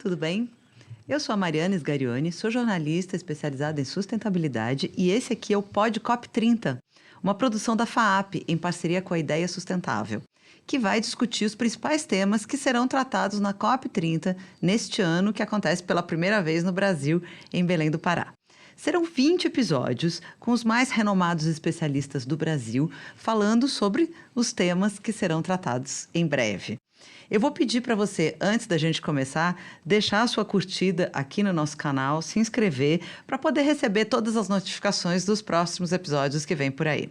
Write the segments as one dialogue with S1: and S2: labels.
S1: tudo bem? Eu sou a Mariana Sgarioni, sou jornalista especializada em sustentabilidade e esse aqui é o Pod COP30, uma produção da FAAP em parceria com a Ideia Sustentável, que vai discutir os principais temas que serão tratados na COP30 neste ano, que acontece pela primeira vez no Brasil, em Belém do Pará. Serão 20 episódios com os mais renomados especialistas do Brasil falando sobre os temas que serão tratados em breve. Eu vou pedir para você, antes da gente começar, deixar a sua curtida aqui no nosso canal, se inscrever, para poder receber todas as notificações dos próximos episódios que vem por aí.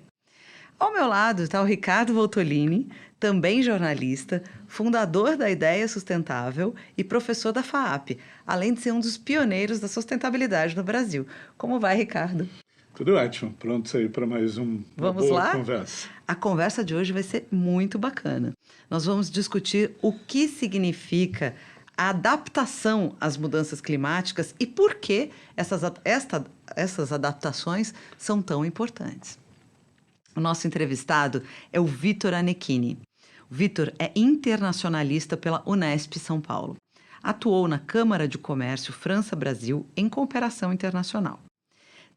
S1: Ao meu lado está o Ricardo Voltolini, também jornalista, fundador da Ideia Sustentável e professor da FAAP, além de ser um dos pioneiros da sustentabilidade no Brasil. Como vai, Ricardo?
S2: Tudo ótimo. Pronto aí para mais uma
S1: Vamos
S2: boa
S1: lá?
S2: conversa.
S1: A conversa de hoje vai ser muito bacana. Nós vamos discutir o que significa a adaptação às mudanças climáticas e por que essas adaptações são tão importantes. O nosso entrevistado é o Vitor Anecchini. O Vitor é internacionalista pela Unesp São Paulo. Atuou na Câmara de Comércio França-Brasil em cooperação internacional.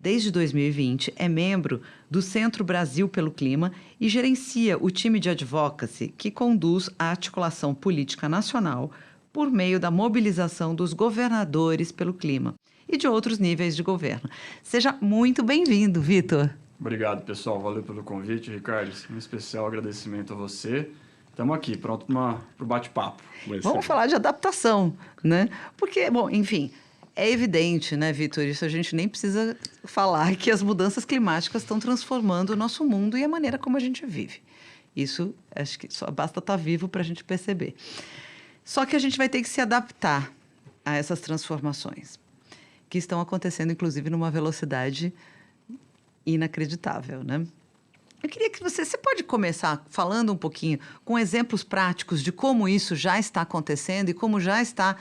S1: Desde 2020, é membro do Centro Brasil pelo Clima e gerencia o time de advocacy que conduz a articulação política nacional por meio da mobilização dos governadores pelo clima e de outros níveis de governo. Seja muito bem-vindo, Vitor.
S3: Obrigado, pessoal. Valeu pelo convite, Ricardo. Um especial agradecimento a você. Estamos aqui, pronto para o bate-papo.
S1: Vamos falar de adaptação, né? Porque, bom, enfim... É evidente, né, Vitor? Isso a gente nem precisa falar, que as mudanças climáticas estão transformando o nosso mundo e a maneira como a gente vive. Isso, acho que só basta estar vivo para a gente perceber. Só que a gente vai ter que se adaptar a essas transformações, que estão acontecendo, inclusive, numa velocidade inacreditável, né? Eu queria que você pode começar falando um pouquinho com exemplos práticos de como isso já está acontecendo e como já está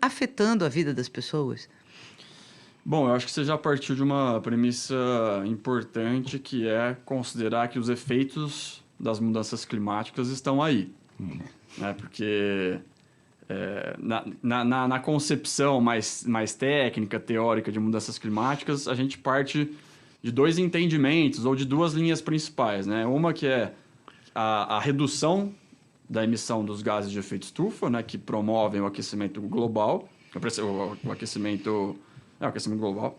S1: afetando a vida das pessoas?
S3: Bom, eu acho que você já partiu de uma premissa importante, que é considerar que os efeitos das mudanças climáticas estão aí. Né? Porque na concepção mais técnica, teórica de mudanças climáticas, a gente parte de dois entendimentos ou de duas linhas principais. Né? Uma que é a redução da emissão dos gases de efeito estufa, né, que promovem o aquecimento global, o aquecimento global,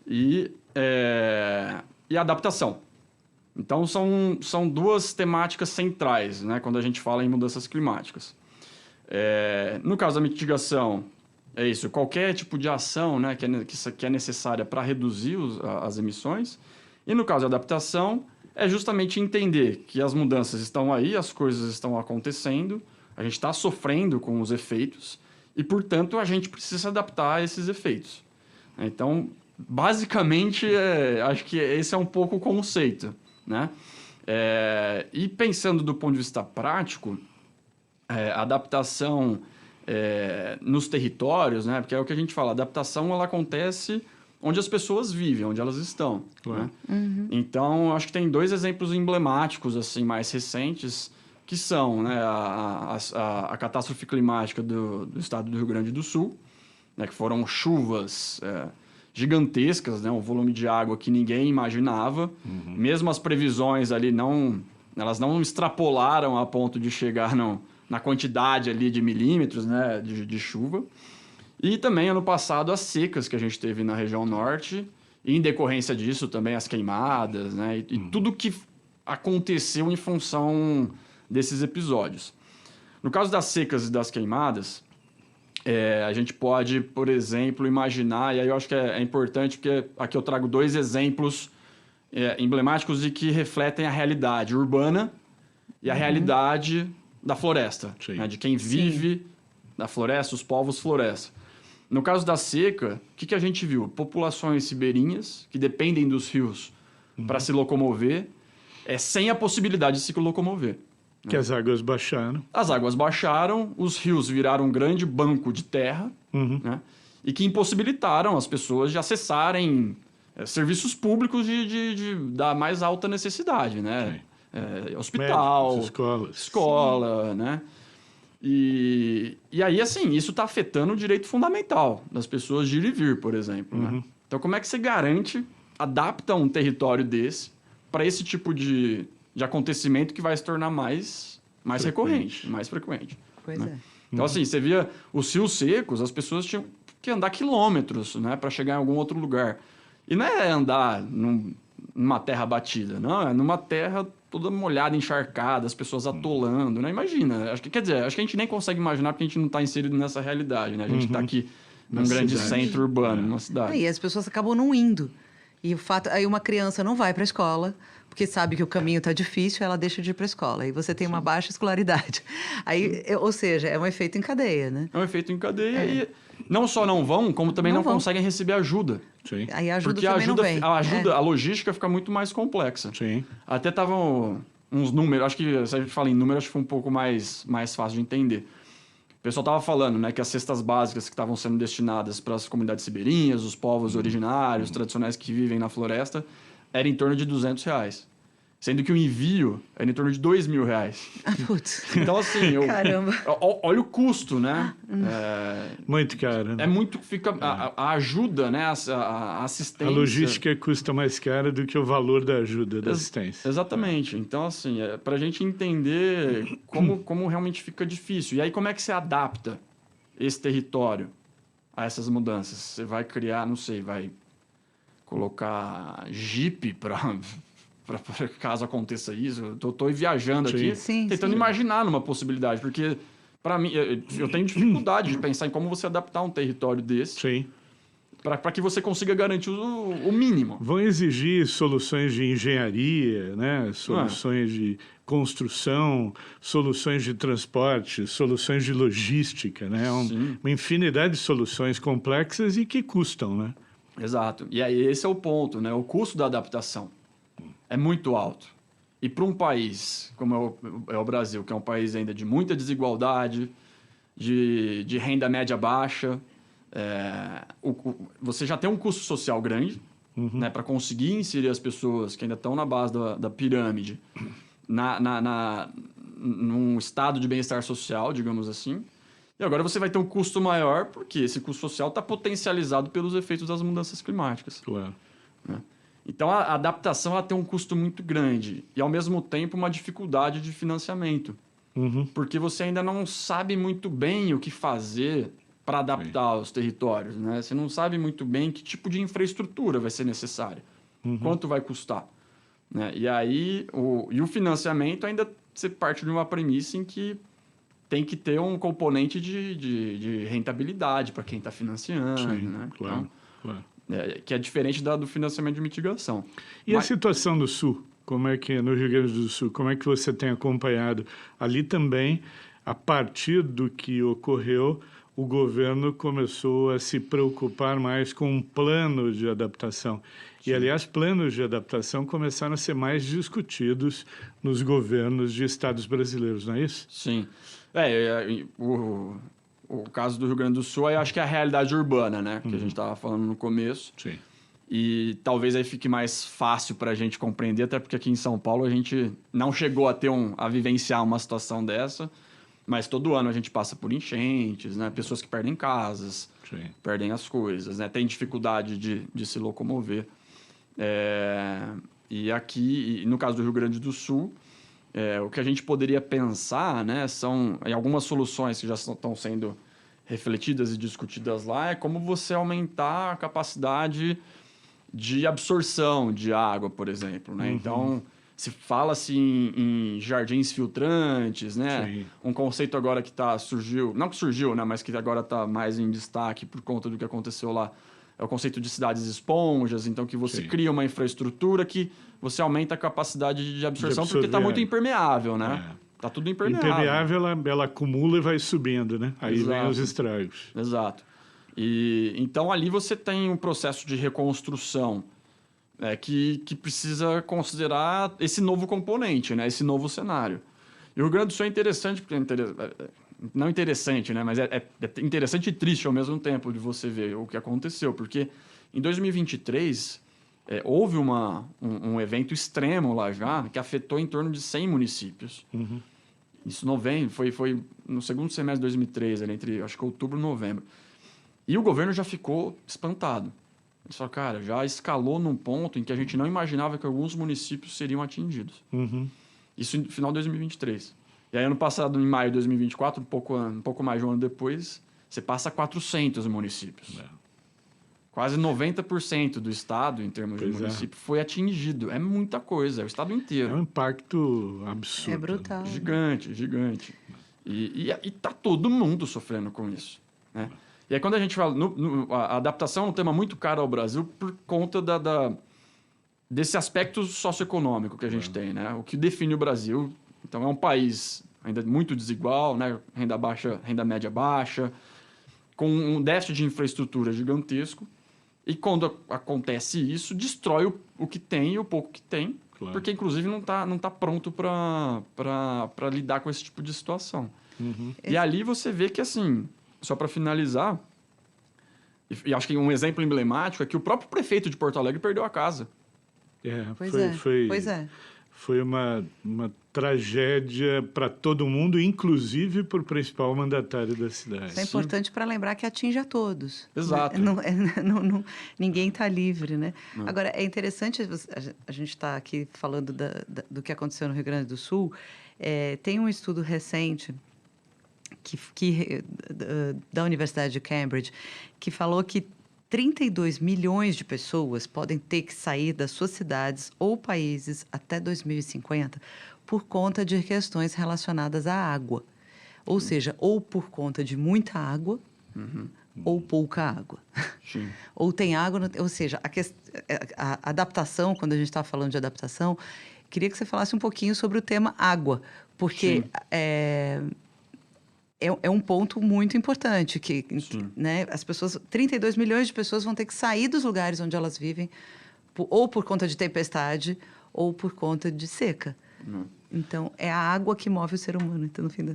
S3: e a adaptação. Então, são duas temáticas centrais, né, quando a gente fala em mudanças climáticas. No caso da mitigação, é isso, qualquer tipo de ação, né, que é necessária para reduzir as emissões, e no caso da adaptação, é justamente entender que as mudanças estão aí, as coisas estão acontecendo, a gente está sofrendo com os efeitos e, portanto, a gente precisa se adaptar a esses efeitos. Então, basicamente, acho que esse é um pouco o conceito, né? E pensando do ponto de vista prático, a adaptação nos territórios, né? Porque é o que a gente fala, a adaptação ela acontece onde as pessoas vivem, onde elas estão. Né? Uhum. Então, acho que tem dois exemplos emblemáticos assim, mais recentes, que são, né, a catástrofe climática do estado do Rio Grande do Sul, né, que foram chuvas gigantescas, né, um volume de água que ninguém imaginava. Uhum. Mesmo as previsões ali, elas não extrapolaram a ponto de chegar na quantidade ali de milímetros, né, de chuva. E também, ano passado, as secas que a gente teve na região norte, e em decorrência disso também as queimadas, né? E tudo que aconteceu em função desses episódios. No caso das secas e das queimadas, a gente pode, por exemplo, imaginar, e aí eu acho que é importante, porque aqui eu trago dois exemplos emblemáticos e que refletem a realidade urbana e a realidade da floresta, né? De quem vive na floresta, os povos floresta. No caso da seca, o que a gente viu? Populações ribeirinhas que dependem dos rios para se locomover, sem a possibilidade de se locomover.
S2: Que as águas baixaram.
S3: As águas baixaram, os rios viraram um grande banco de terra, né? E que impossibilitaram as pessoas de acessarem serviços públicos da mais alta necessidade, né? Hospital,
S2: médicos,
S3: escola, né? E aí, assim, isso está afetando o direito fundamental das pessoas de ir e vir, por exemplo. Né? Então, como é que você garante, adapta um território desse para esse tipo de acontecimento que vai se tornar mais recorrente, mais frequente?
S1: Pois
S3: Né?
S1: é.
S3: Então, assim, você via os rios secos, as pessoas tinham que andar quilômetros, né, para chegar em algum outro lugar. E não é andar numa terra batida, não, é numa terra toda molhada, encharcada, as pessoas atolando, né? Imagina, quer dizer, acho que a gente nem consegue imaginar porque a gente não está inserido nessa realidade, né? A gente está aqui num grande centro urbano, numa cidade.
S1: E as pessoas acabam não indo. E o fato, aí uma criança não vai para a escola, porque sabe que o caminho está difícil, ela deixa de ir para a escola. Aí você tem uma baixa escolaridade. Aí, ou seja, é um efeito em cadeia, né?
S3: É um efeito em cadeia e não só não vão, como também não conseguem receber ajuda.
S2: Sim.
S1: Aí a ajuda
S3: Porque
S1: também não vem.
S3: a logística fica muito mais complexa.
S2: Sim.
S3: Até estavam uns números, acho que se a gente fala em números, acho que foi um pouco mais fácil de entender. O pessoal estava falando, né, que as cestas básicas que estavam sendo destinadas para as comunidades ribeirinhas, os povos originários, tradicionais que vivem na floresta, era em torno de R$ 200. Sendo que o envio era em torno de R$ 2.000.
S1: Ah, putz.
S3: Então, assim,
S1: Caramba.
S3: olha o custo, né?
S2: Muito caro. Né?
S3: É muito... Fica, a ajuda, né? A assistência...
S2: A logística custa mais cara do que o valor da ajuda, da assistência.
S3: Exatamente. Então, assim, para a gente entender como realmente fica difícil. E aí, como é que você adapta esse território a essas mudanças? Você vai criar, não sei, vai colocar jipe para caso aconteça isso. Eu tô viajando aqui, tentando imaginar numa possibilidade, porque, para mim, eu tenho dificuldade de pensar em como você adaptar um território desse.
S2: Sim.
S3: Para que você consiga garantir o mínimo.
S2: Vão exigir soluções de engenharia, né? Soluções de construção, soluções de transporte, soluções de logística, né? Uma infinidade de soluções complexas e que custam, né?
S3: Exato. E aí esse é o ponto, né? O custo da adaptação é muito alto. E para um país como é o Brasil, que é um país ainda de muita desigualdade, de renda média baixa, você já tem um custo social grande, né, para conseguir inserir as pessoas que ainda estão na base da pirâmide num estado de bem-estar social, digamos assim. E agora você vai ter um custo maior, porque esse custo social está potencializado pelos efeitos das mudanças climáticas.
S2: Claro.
S3: Né? Então, a adaptação ela tem um custo muito grande e, ao mesmo tempo, uma dificuldade de financiamento. Porque você ainda não sabe muito bem o que fazer para adaptar os territórios. Né? Você não sabe muito bem que tipo de infraestrutura vai ser necessária, quanto vai custar. Né? E aí, o financiamento ainda você parte de uma premissa em que tem que ter um componente de rentabilidade para quem está financiando.
S2: Sim,
S3: né?
S2: claro,
S3: Então,
S2: claro.
S3: Que é diferente do financiamento de mitigação.
S2: E a situação do Sul? Como é que é no Rio Grande do Sul? Como é que você tem acompanhado? Ali também, a partir do que ocorreu, o governo começou a se preocupar mais com um plano de adaptação. Sim. E, aliás, planos de adaptação começaram a ser mais discutidos nos governos de estados brasileiros, não é isso?
S3: Sim. O caso do Rio Grande do Sul, eu acho que é a realidade urbana, né? Que a gente estava falando no começo.
S2: Sim.
S3: E talvez aí fique mais fácil para a gente compreender, até porque aqui em São Paulo a gente não chegou a vivenciar uma situação dessa, mas todo ano a gente passa por enchentes, né? Pessoas que perdem casas, perdem as coisas, né? Tem dificuldade de se locomover. E aqui, no caso do Rio Grande do Sul, o que a gente poderia pensar, né, são em algumas soluções que já estão sendo refletidas e discutidas lá, é como você aumentar a capacidade de absorção de água, por exemplo. Né? Então, se fala-se em jardins filtrantes, né?
S2: Sim.
S3: Um conceito agora que surgiu, não que surgiu, né, mas que agora está mais em destaque por conta do que aconteceu lá, é o conceito de cidades esponjas, então que você cria uma infraestrutura que você aumenta a capacidade de absorção porque está muito impermeável, né? Está tudo impermeável.
S2: Impermeável, ela acumula e vai subindo, né? Aí vem os estragos.
S3: Exato. E, então, ali você tem um processo de reconstrução que precisa considerar esse novo componente, né? Esse novo cenário. E o Rio Grande do Sul é interessante, porque não interessante, né? Mas é interessante e triste ao mesmo tempo de você ver o que aconteceu, porque em 2023 houve um evento extremo lá já que afetou em torno de 100 municípios. Isso novembro, foi no segundo semestre de 2013, ali entre, acho que outubro e novembro. E o governo já ficou espantado. Ele falou, cara, já escalou num ponto em que a gente não imaginava que alguns municípios seriam atingidos.
S2: Uhum.
S3: Isso no final de 2023. E aí, ano passado, em maio de 2024, um pouco mais de um ano depois, você passa a 400 municípios. Quase 90% do estado, em termos de município, foi atingido. É muita coisa, é o estado inteiro.
S2: É um impacto absurdo.
S1: É brutal.
S3: Gigante, gigante. E tá todo mundo sofrendo com isso, né? E aí, quando a gente fala... a adaptação é um tema muito caro ao Brasil por conta desse aspecto socioeconômico que a gente tem, né? O que define o Brasil. Então, é um país ainda muito desigual, né? Renda baixa, renda média baixa, com um déficit de infraestrutura gigantesco. E quando acontece isso, destrói o que tem e o pouco que tem,
S2: Claro.
S3: Porque, inclusive, não tá pronto para lidar com esse tipo de situação.
S2: Uhum.
S3: E ali você vê que, assim, só para finalizar, e acho que um exemplo emblemático é que o próprio prefeito de Porto Alegre perdeu a casa.
S1: Pois é.
S2: Foi uma tragédia para todo mundo, inclusive para o principal mandatário da cidade.
S1: Isso é importante para lembrar que atinge a todos.
S3: Exato.
S1: Ninguém está livre, né? Agora, é interessante, a gente está aqui falando do que aconteceu no Rio Grande do Sul. Tem um estudo recente da Universidade de Cambridge que falou que 32 milhões de pessoas podem ter que sair das suas cidades ou países até 2050 por conta de questões relacionadas à água. Ou seja, ou por conta de muita água, ou pouca água.
S3: Sim.
S1: Ou tem água... Ou seja, a adaptação, quando a gente está falando de adaptação, queria que você falasse um pouquinho sobre o tema água, porque... É um ponto muito importante, que né, as pessoas, 32 milhões de pessoas vão ter que sair dos lugares onde elas vivem, ou por conta de tempestade, ou por conta de seca. Então, é a água que move o ser humano, então, no fim da...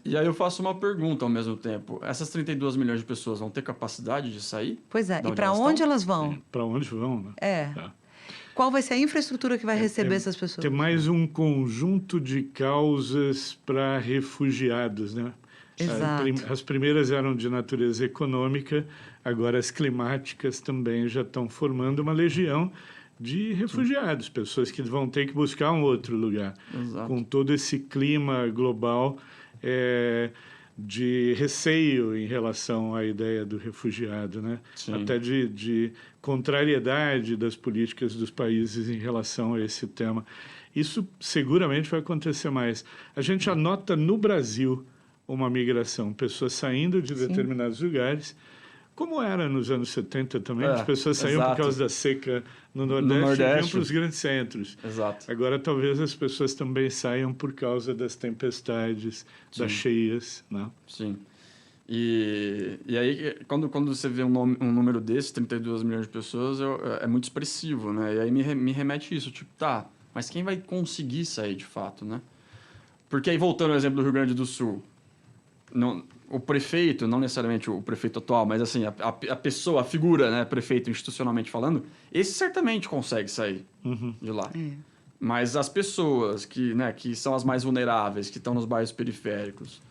S3: E aí eu faço uma pergunta ao mesmo tempo. Essas 32 milhões de pessoas vão ter capacidade de sair?
S1: Pois é, e para onde elas vão?
S2: Para onde vão, né?
S1: Tá. Qual vai ser a infraestrutura que vai receber essas pessoas?
S2: Tem mais um conjunto de causas para refugiados, né?
S1: Exato.
S2: As primeiras eram de natureza econômica, agora as climáticas também já estão formando uma legião de refugiados, pessoas que vão ter que buscar um outro lugar.
S3: Exato.
S2: Com todo esse clima global de receio em relação à ideia do refugiado, né? Até de contrariedade das políticas dos países em relação a esse tema. Isso seguramente vai acontecer mais. A gente já nota no Brasil uma migração, pessoas saindo de determinados lugares, como era nos anos 70 também, as pessoas saíam por causa da seca no Nordeste e vinham para os grandes centros.
S3: Exato.
S2: Agora, talvez as pessoas também saiam por causa das tempestades, das cheias, né?
S3: Sim. E aí, quando você vê um número desse, 32 milhões de pessoas, é muito expressivo, né? E aí me remete isso, tipo, mas quem vai conseguir sair de fato, né? Porque aí, voltando ao exemplo do Rio Grande do Sul, o prefeito, não necessariamente o prefeito atual, mas assim, a pessoa, a figura, né, prefeito institucionalmente falando, esse certamente consegue sair de lá. Mas as pessoas que são as mais vulneráveis, que estão nos bairros periféricos,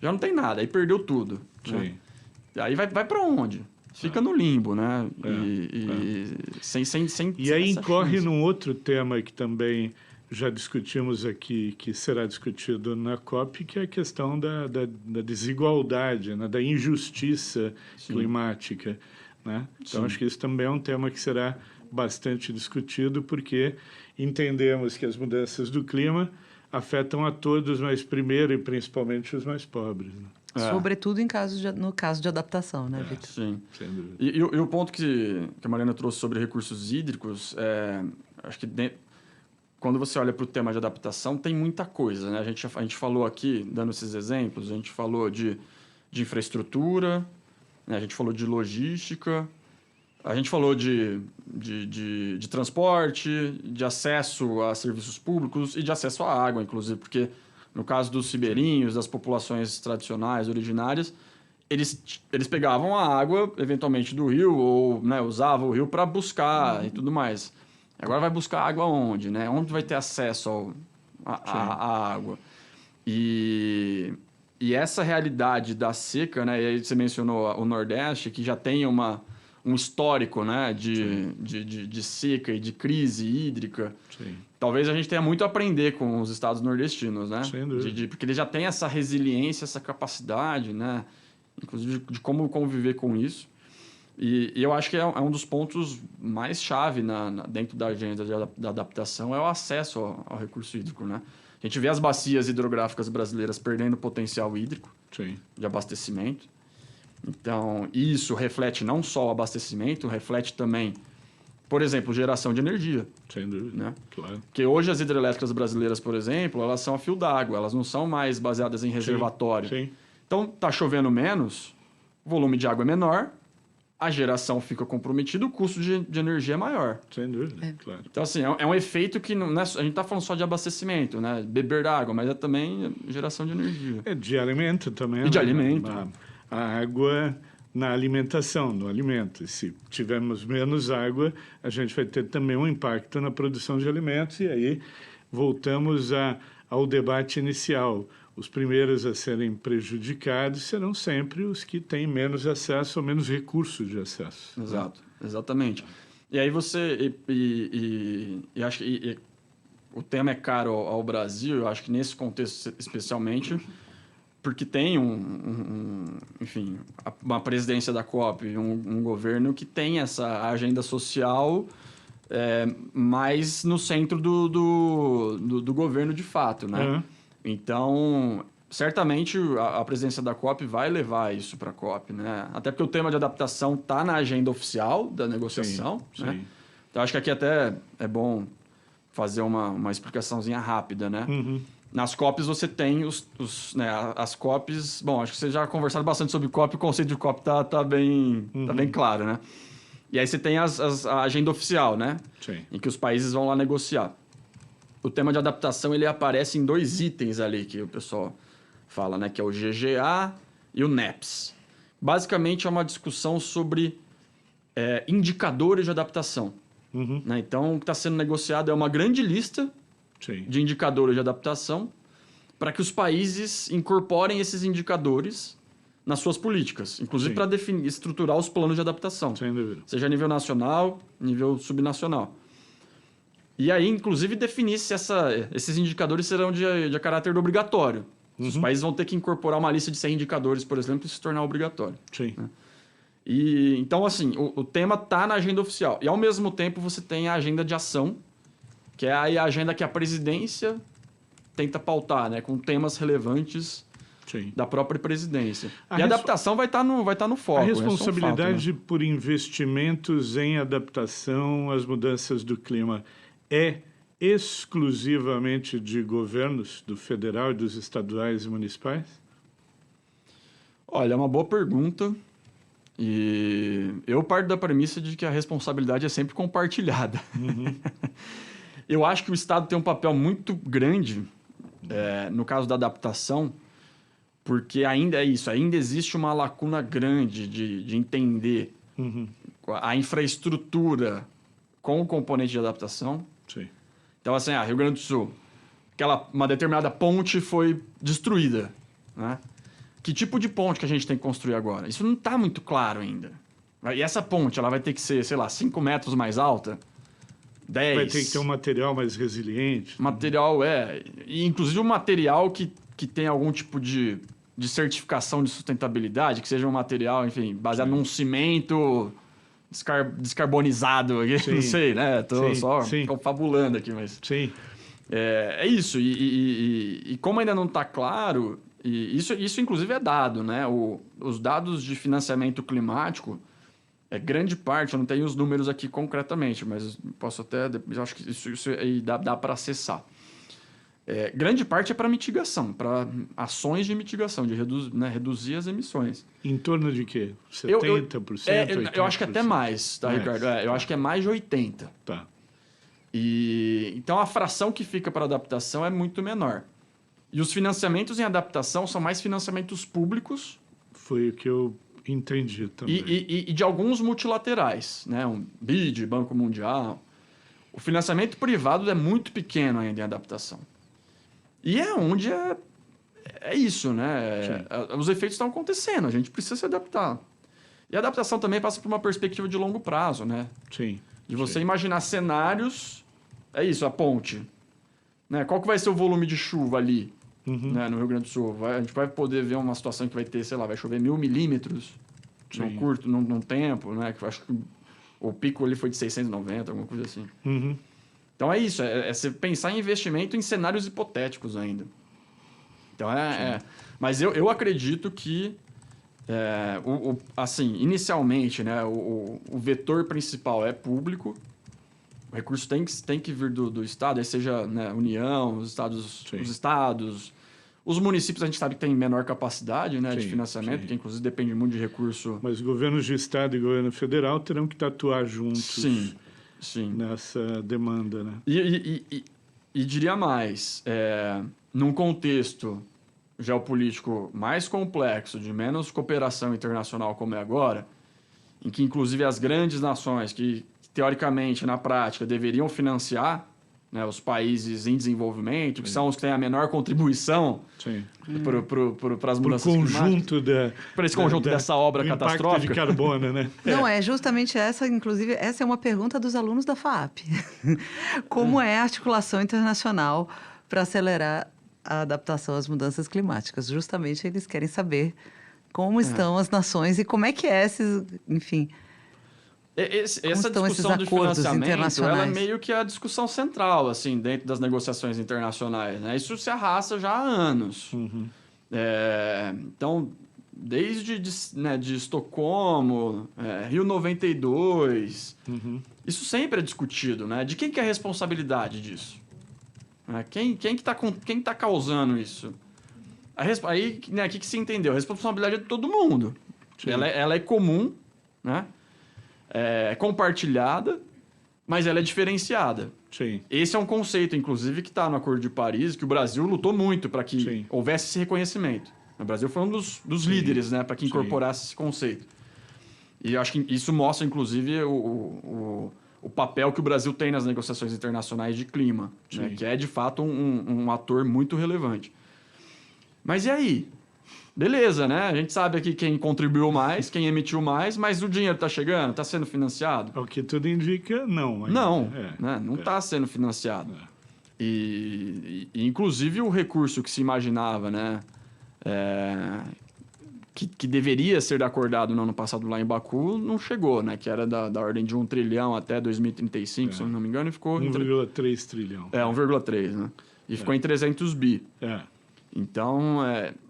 S3: já não tem nada, aí perdeu tudo. Né? Aí vai para onde? Fica no limbo, né?
S2: E aí incorre num outro tema que também já discutimos aqui, que será discutido na COP, que é a questão da desigualdade, né? Da injustiça climática. Né? Então, acho que isso também é um tema que será bastante discutido, porque entendemos que as mudanças do clima afetam a todos, mas primeiro e principalmente os mais pobres. Né?
S1: Sobretudo no caso de adaptação, né, Vitor?
S3: Sim.
S2: Sem dúvida.
S3: E o ponto que a Mariana trouxe sobre recursos hídricos, acho que quando você olha para o tema de adaptação, tem muita coisa. Né? A gente falou aqui, dando esses exemplos, a gente falou de infraestrutura, né? A gente falou de logística, a gente falou de transporte, de acesso a serviços públicos e de acesso à água, inclusive, porque no caso dos ribeirinhos, das populações tradicionais, originárias, eles pegavam a água, eventualmente, do rio, ou usavam o rio para buscar e tudo mais. Agora vai buscar água onde? Né? Onde vai ter acesso à água? E essa realidade da seca, né? E aí você mencionou o Nordeste, que já tem um histórico, né? De seca e de crise hídrica.
S2: Sim.
S3: Talvez a gente tenha muito a aprender com os estados nordestinos, né?
S2: Sem dúvida.
S3: Porque eles já têm essa resiliência, essa capacidade, né? Inclusive de como conviver com isso. E eu acho que é um dos pontos mais chave dentro da agenda da adaptação é o acesso ao recurso hídrico, né? A gente vê as bacias hidrográficas brasileiras perdendo potencial hídrico
S2: Sim.
S3: de abastecimento. Então, isso reflete não só o abastecimento, reflete também, por exemplo, geração de energia.
S2: Sem dúvida,
S3: né?
S2: Claro.
S3: Porque hoje as hidrelétricas brasileiras, por exemplo, elas são a fio d'água, elas não são mais baseadas em reservatório.
S2: Sim.
S3: Então, tá chovendo menos, o volume de água é menor, a geração fica comprometida, o custo de energia é maior.
S2: Sem dúvida, claro.
S3: Então, assim, é um efeito que não é, a gente está falando só de abastecimento, né? Beber água, mas é também geração de energia.
S2: É de alimento também.
S3: E de
S2: né?
S3: alimento.
S2: A água na alimentação, no alimento. Se tivermos menos água, a gente vai ter também um impacto na produção de alimentos. E aí voltamos ao debate inicial. Os primeiros a serem prejudicados serão sempre os que têm menos acesso ou menos recursos de acesso.
S3: Exato, exatamente. E aí você... E acho que o tema é caro ao Brasil, eu acho que nesse contexto especialmente, porque tem enfim, uma presidência da COP, um governo que tem essa agenda social mais no centro do governo de fato, né?
S2: Uhum.
S3: Então, certamente a presidência da COP vai levar isso para a COP, né? Até porque o tema de adaptação está na agenda oficial da negociação,
S2: Sim,
S3: né?
S2: sim.
S3: Então, acho que aqui até é bom fazer uma explicaçãozinha rápida, né?
S2: Uhum.
S3: Nas COPs você tem né, as COPs... Bom, acho que vocês já conversaram bastante sobre COP, o conceito de COP tá bem claro, né? E aí você tem a agenda oficial, né?
S2: Sim.
S3: Em que os países vão lá negociar. O tema de adaptação, ele aparece em 2 itens ali que o pessoal fala, né? Que é o GGA e o NEPS. Basicamente, é uma discussão sobre indicadores de adaptação.
S2: Uhum.
S3: Né? Então, o que está sendo negociado é uma grande lista
S2: Sim.
S3: de indicadores de adaptação para que os países incorporem esses indicadores nas suas políticas, inclusive para estruturar os planos de adaptação.
S2: Sem dúvida.
S3: Seja a nível nacional, nível subnacional. E aí, inclusive, definir se esses indicadores serão de caráter obrigatório.
S2: Uhum.
S3: Os países vão ter que incorporar uma lista de 100 indicadores, por exemplo, e se tornar obrigatório.
S2: Sim.
S3: Né? E, então, assim, o tema está na agenda oficial. E, ao mesmo tempo, você tem a agenda de ação, que é a agenda que a presidência tenta pautar, né? Com temas relevantes
S2: Sim.
S3: da própria presidência.
S2: A
S3: E a adaptação vai estar no foco.
S2: A
S3: esse é um
S2: responsabilidade
S3: fato, né?
S2: por investimentos em adaptação às mudanças do clima é exclusivamente de governos, do federal e dos estaduais e municipais?
S3: Olha, é uma boa pergunta. E eu parto da premissa de que a responsabilidade é sempre compartilhada.
S2: Uhum.
S3: Eu acho que o Estado tem um papel muito grande no caso da adaptação, porque ainda existe uma lacuna grande de entender a infraestrutura com o componente de adaptação.
S2: Sim.
S3: Então, assim, Rio Grande do Sul, uma determinada ponte foi destruída, né? Que tipo de ponte que a gente tem que construir agora? Isso não está muito claro ainda. E essa ponte, ela vai ter que ser, sei lá, 5 metros mais alta? 10?
S2: Vai ter que ter um material mais resiliente.
S3: Material, e inclusive um material que tem algum tipo de certificação de sustentabilidade, que seja um material, enfim, baseado num cimento descarbonizado.
S2: Sim.
S3: Não sei, né? Tô só
S2: sim.
S3: confabulando aqui, mas...
S2: Sim.
S3: É isso. E como ainda não está claro... E isso, inclusive, é dado, né? Os dados de financiamento climático, grande parte, eu não tenho os números aqui concretamente, mas posso até... Eu acho que isso aí dá para acessar. Grande parte é para mitigação, para ações de mitigação, de reduzir as emissões.
S2: Em torno de quê? 70%? 80%?
S3: Eu acho que até mais, tá, Ricardo? Eu acho que é mais de 80%.
S2: Tá.
S3: Então, a fração que fica para adaptação é muito menor. E os financiamentos em adaptação são mais financiamentos públicos.
S2: Foi o que eu entendi também.
S3: E de alguns multilaterais, né? Um BID, Banco Mundial. O financiamento privado é muito pequeno ainda em adaptação. E é onde é isso, né? Os efeitos estão acontecendo, a gente precisa se adaptar. E a adaptação também passa por uma perspectiva de longo prazo, né?
S2: Sim.
S3: De você imaginar cenários... É isso, a ponte. Né? Qual que vai ser o volume de chuva ali, né, no Rio Grande do Sul? A gente vai poder ver uma situação que vai ter, sei lá, vai chover 1.000 milímetros num tempo, né? Que eu acho que o pico ali foi de 690, alguma coisa assim. Então é isso, é você pensar em investimento em cenários hipotéticos ainda. Então mas eu acredito que, assim, inicialmente, né, o vetor principal é público. O recurso tem que vir do Estado, aí seja, né, União, os estados. Os municípios a gente sabe que tem menor capacidade, né, de financiamento, que inclusive depende muito de recurso.
S2: Mas governos de Estado e governo federal terão que atuar juntos nessa demanda. Né?
S3: E diria mais, num contexto geopolítico mais complexo, de menos cooperação internacional como é agora, em que inclusive as grandes nações que teoricamente, na prática, deveriam financiar, né, os países em desenvolvimento, que são os que têm a menor contribuição para as mudanças climáticas. Para esse conjunto dessa obra catastrófica.
S2: Impacto de carbono, né?
S1: Não, é justamente essa, inclusive, essa é uma pergunta dos alunos da FAAP. Como é a articulação internacional para acelerar a adaptação às mudanças climáticas? Justamente eles querem saber como estão as nações e como é que é enfim...
S3: Essa discussão de financiamento, ela é meio que a discussão central, assim, dentro das negociações internacionais, né? Isso se arrasta já há anos. Então, desde de Estocolmo, Rio 92, isso sempre é discutido, né? De quem que é a responsabilidade disso? Quem que tá causando isso? Aí, né, o que se entendeu? A responsabilidade é de todo mundo. Ela é comum, né? É compartilhada, mas ela é diferenciada. Esse é um conceito, inclusive, que está no Acordo de Paris, que o Brasil lutou muito para que houvesse esse reconhecimento. O Brasil foi um dos líderes, né, para que incorporasse esse conceito. E eu acho que isso mostra, inclusive, o papel que o Brasil tem nas negociações internacionais de clima, né, que é, de fato, um ator muito relevante. Mas e aí? Beleza, né? A gente sabe aqui quem contribuiu mais, quem emitiu mais, mas o dinheiro está chegando, está sendo financiado?
S2: O que tudo indica, não.
S3: Não, não está sendo financiado. E, inclusive, o recurso que se imaginava, né, que deveria ser acordado no ano passado lá em Baku, não chegou, né? Que era da ordem de 1 trilhão até 2035, se eu não me engano, e ficou...
S2: 1,3 trilhão.
S3: 1,3, né? E ficou em 300 bi. Então,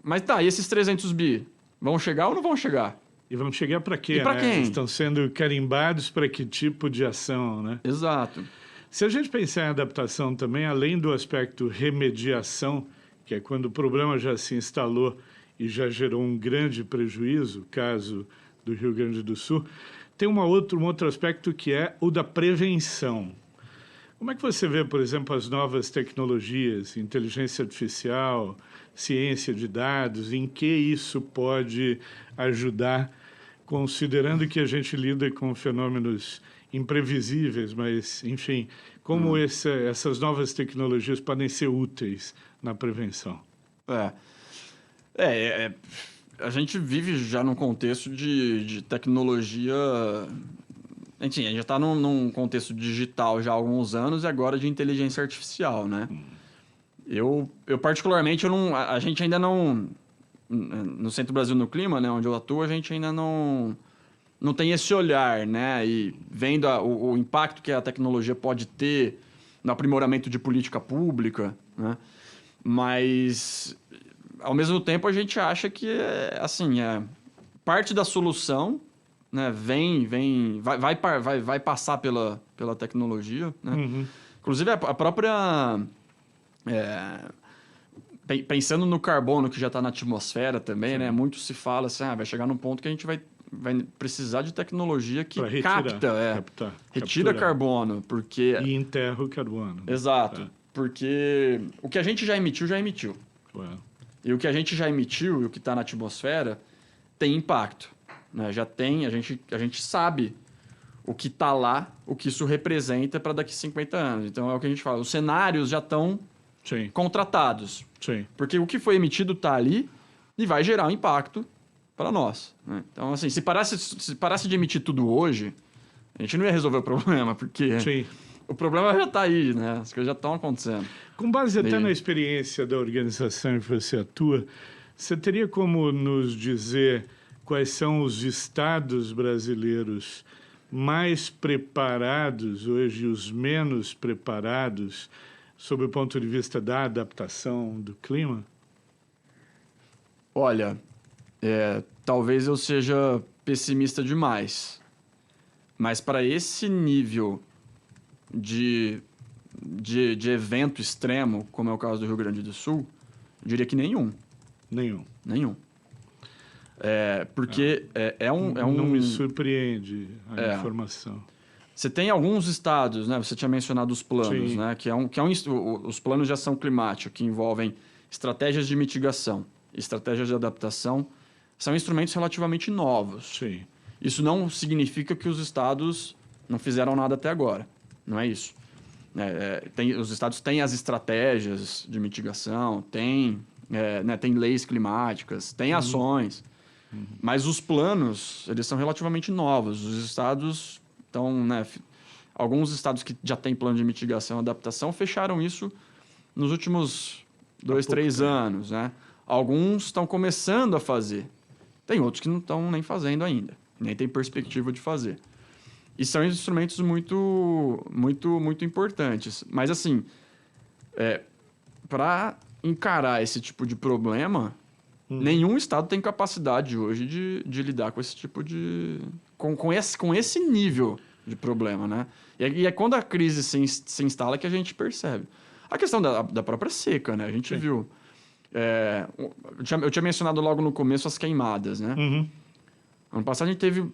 S3: mas tá, e esses 300 bi vão chegar ou não vão chegar?
S2: E vão chegar para quê?
S3: E para quem?
S2: Estão sendo carimbados para que tipo de ação, né?
S3: Exato.
S2: Se a gente pensar em adaptação também, além do aspecto remediação, que é quando o problema já se instalou e já gerou um grande prejuízo, caso do Rio Grande do Sul, tem um outro aspecto que é o da prevenção. Como é que você vê, por exemplo, as novas tecnologias, inteligência artificial, ciência de dados, em que isso pode ajudar, considerando que a gente lida com fenômenos imprevisíveis, mas, enfim, como essas novas tecnologias podem ser úteis na prevenção?
S3: A gente vive já num contexto de tecnologia... A gente já está num contexto digital já há alguns anos e agora de inteligência artificial, né? Eu particularmente, a gente ainda não... No Centro Brasil no Clima, né, onde eu atuo, a gente ainda não tem esse olhar, né? E vendo o impacto que a tecnologia pode ter no aprimoramento de política pública, né? Mas, ao mesmo tempo, a gente acha que, parte da solução... Né, vai passar pela tecnologia, né? Inclusive, a própria... pensando no carbono que já está na atmosfera também, né? Muito se fala assim, vai chegar num ponto que a gente vai precisar de tecnologia que retira carbono, porque...
S2: E enterra o carbono.
S3: Exato, porque o que a gente já emitiu, já emitiu. E o que a gente já emitiu e o que está na atmosfera tem impacto. Né? A gente sabe o que está lá, o que isso representa para daqui a 50 anos. Então, é o que a gente fala. Os cenários já estão
S2: Sim,
S3: contratados.
S2: sim.
S3: Porque o que foi emitido está ali e vai gerar um impacto para nós, né? Então, assim, se parasse de emitir tudo hoje, a gente não ia resolver o problema, porque
S2: Sim.
S3: o problema já está aí, né? As coisas já estão acontecendo.
S2: Com base até
S3: E-
S2: na experiência da organização em que você atua, você teria como nos dizer quais são os estados brasileiros mais preparados hoje e os menos preparados sob o ponto de vista da adaptação do clima?
S3: Olha, talvez eu seja pessimista demais, mas para esse nível de evento extremo, como é o caso do Rio Grande do Sul, eu diria que nenhum.
S2: Nenhum.
S3: Nenhum. Porque
S2: Não me surpreende a
S3: É.
S2: informação.
S3: Você tem alguns estados, né? Você tinha mencionado os planos,
S2: Sim.
S3: né? Os planos de ação climática, que envolvem estratégias de mitigação, estratégias de adaptação, são instrumentos relativamente novos.
S2: Sim.
S3: Isso não significa que os estados não fizeram nada até agora. Não é isso. Os estados têm as estratégias de mitigação, têm leis climáticas, têm ações. Mas os planos, eles são relativamente novos. Os estados estão... alguns estados que já têm plano de mitigação e adaptação fecharam isso nos últimos 2, 3 anos, né? Alguns estão começando a fazer. Tem outros que não estão nem fazendo ainda. Nem tem perspectiva de fazer. E são instrumentos muito, muito, muito importantes. Mas, assim, para encarar esse tipo de problema, nenhum estado tem capacidade hoje de lidar com esse tipo de... Com esse nível de problema, né? E é quando a crise se instala que a gente percebe. A questão da própria seca, né? A gente viu... eu tinha mencionado logo no começo as queimadas, né?
S2: Uhum.
S3: Ano passado a gente teve...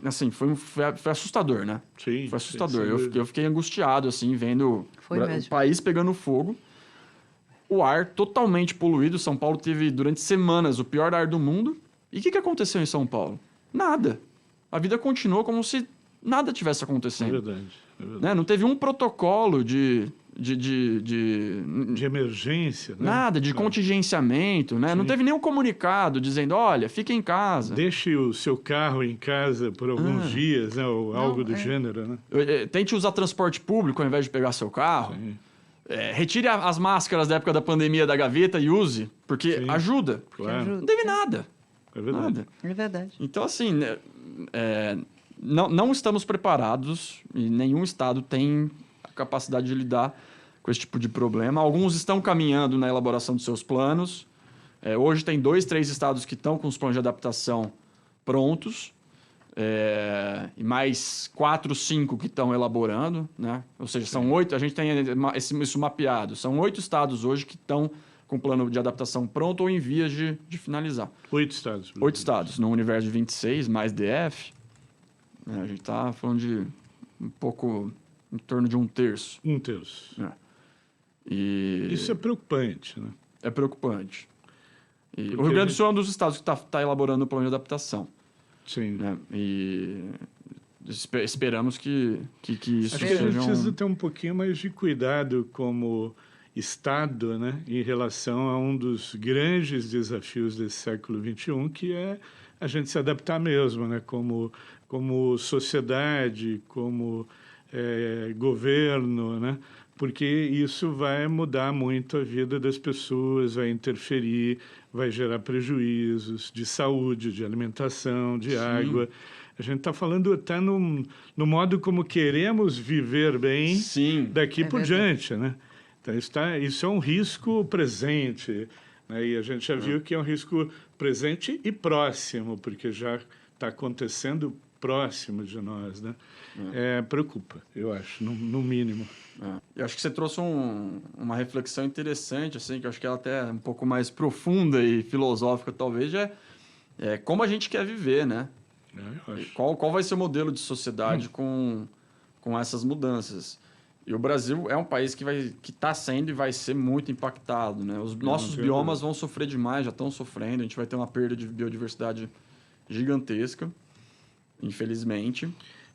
S3: Assim, foi assustador, né?
S2: Sim.
S3: Foi assustador.
S2: Sim,
S3: Eu fiquei angustiado, assim, vendo
S1: Foi
S3: o
S1: mesmo.
S3: país pegando fogo. O ar totalmente poluído. São Paulo teve, durante semanas, o pior ar do mundo. E o que aconteceu em São Paulo? Nada. A vida continuou como se nada tivesse
S2: É
S3: acontecendo.
S2: verdade. É verdade.
S3: Né? Não teve um protocolo de
S2: De emergência, né?
S3: nada, de contingenciamento, né? Não teve nenhum comunicado dizendo, olha, fique em casa.
S2: Deixe o seu carro em casa por alguns dias, né? Ou algo do
S1: é.
S2: gênero, né?
S3: Tente usar transporte público ao invés de pegar seu carro.
S2: Sim.
S3: Retire as máscaras da época da pandemia da gaveta e use, porque
S2: Sim.
S3: ajuda.
S2: Claro.
S3: Não teve nada.
S2: É verdade.
S3: Nada.
S1: É verdade.
S3: Então, assim, né, não estamos preparados e nenhum estado tem a capacidade de lidar com esse tipo de problema. Alguns estão caminhando na elaboração dos seus planos. Hoje tem 2, 3 estados que estão com os planos de adaptação prontos. E mais 4, 5 que estão elaborando, né? Ou seja, são 8, a gente tem isso mapeado. São 8 estados hoje que estão com o plano de adaptação pronto ou em vias de finalizar.
S2: 8 estados.
S3: 8 estados, no universo de 26, mais DF. A gente está falando de um pouco em torno de 1/3.
S2: 1/3.
S3: E
S2: Isso é preocupante, né?
S3: é preocupante. E
S2: Porque
S3: o Rio Grande do
S2: a
S3: Sul é um dos estados que está elaborando o plano de adaptação.
S2: Sim.
S3: Né? E esperamos que isso
S2: Acho que a gente
S3: seja
S2: precisa ter um pouquinho mais de cuidado como Estado, né, em relação a um dos grandes desafios desse século XXI, que é a gente se adaptar mesmo, né, como sociedade, como governo, né, porque isso vai mudar muito a vida das pessoas, vai interferir, vai gerar prejuízos de saúde, de alimentação, de água. A gente está falando, está no modo como queremos viver bem
S3: Sim.
S2: daqui por
S1: verdade.
S2: diante, né? Então, isso é um risco presente, né? E a gente já viu que é um risco presente e próximo, porque já está acontecendo próximo de nós, né? Preocupa, eu acho, no mínimo.
S3: Eu acho que você trouxe uma reflexão interessante, assim, que eu acho que ela até é um pouco mais profunda e filosófica, talvez, é como a gente quer viver, né?
S2: Eu acho.
S3: Qual vai ser o modelo de sociedade com essas mudanças? E o Brasil é um país que está sendo e vai ser muito impactado, né? Os nossos biomas vão sofrer demais, já estão sofrendo. A gente vai ter uma perda de biodiversidade gigantesca, infelizmente.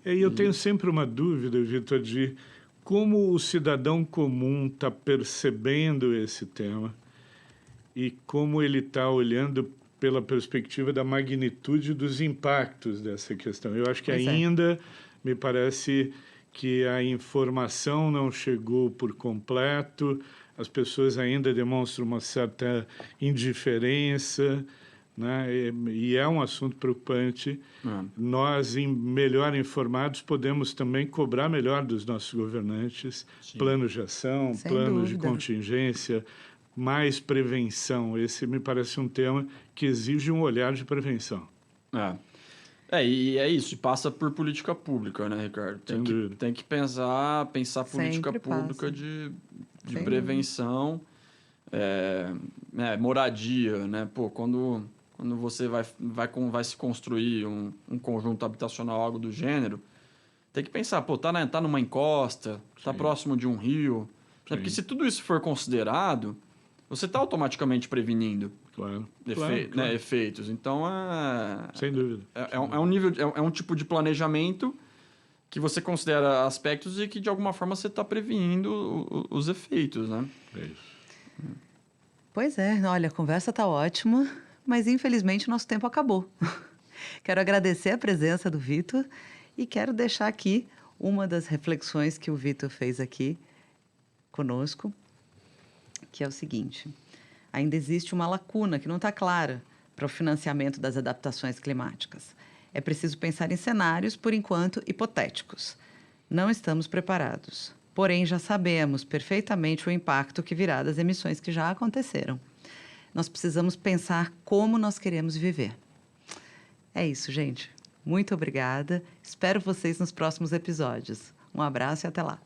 S2: E eu tenho sempre uma dúvida, Vitor, de como o cidadão comum está percebendo esse tema e como ele está olhando pela perspectiva da magnitude dos impactos dessa questão. Eu acho que
S1: Pois é.
S2: ainda me parece que a informação não chegou por completo, as pessoas ainda demonstram uma certa indiferença, né? E é um assunto preocupante. Nós, melhor informados, podemos também cobrar melhor dos nossos governantes planos de ação,
S1: Sem
S2: planos de
S1: dúvida.
S2: contingência, mais prevenção. Esse me parece um tema que exige um olhar de prevenção.
S3: E é isso, e passa por política pública, né, Ricardo?
S2: Sem dúvida.
S3: Tem que pensar política
S1: Sempre
S3: pública
S1: passa.
S3: de
S1: Sem
S3: prevenção, moradia, né? Pô, quando você vai se construir um conjunto habitacional, algo do gênero, tem que pensar, pô, tá numa encosta, tá próximo de um rio, né? Porque se tudo isso for considerado, você está automaticamente prevenindo
S2: Claro.
S3: efeitos. Então,
S2: Sem dúvida.
S3: é um tipo de planejamento que você considera aspectos e que, de alguma forma, você está prevenindo os efeitos, né?
S2: É isso.
S1: Pois é, olha, a conversa está ótima, mas infelizmente o nosso tempo acabou. Quero agradecer a presença do Vitor e quero deixar aqui uma das reflexões que o Vitor fez aqui conosco, que é o seguinte: ainda existe uma lacuna que não está clara para o financiamento das adaptações climáticas. É preciso pensar em cenários, por enquanto, hipotéticos. Não estamos preparados, porém já sabemos perfeitamente o impacto que virá das emissões que já aconteceram. Nós precisamos pensar como nós queremos viver. É isso, gente. Muito obrigada. Espero vocês nos próximos episódios. Um abraço e até lá.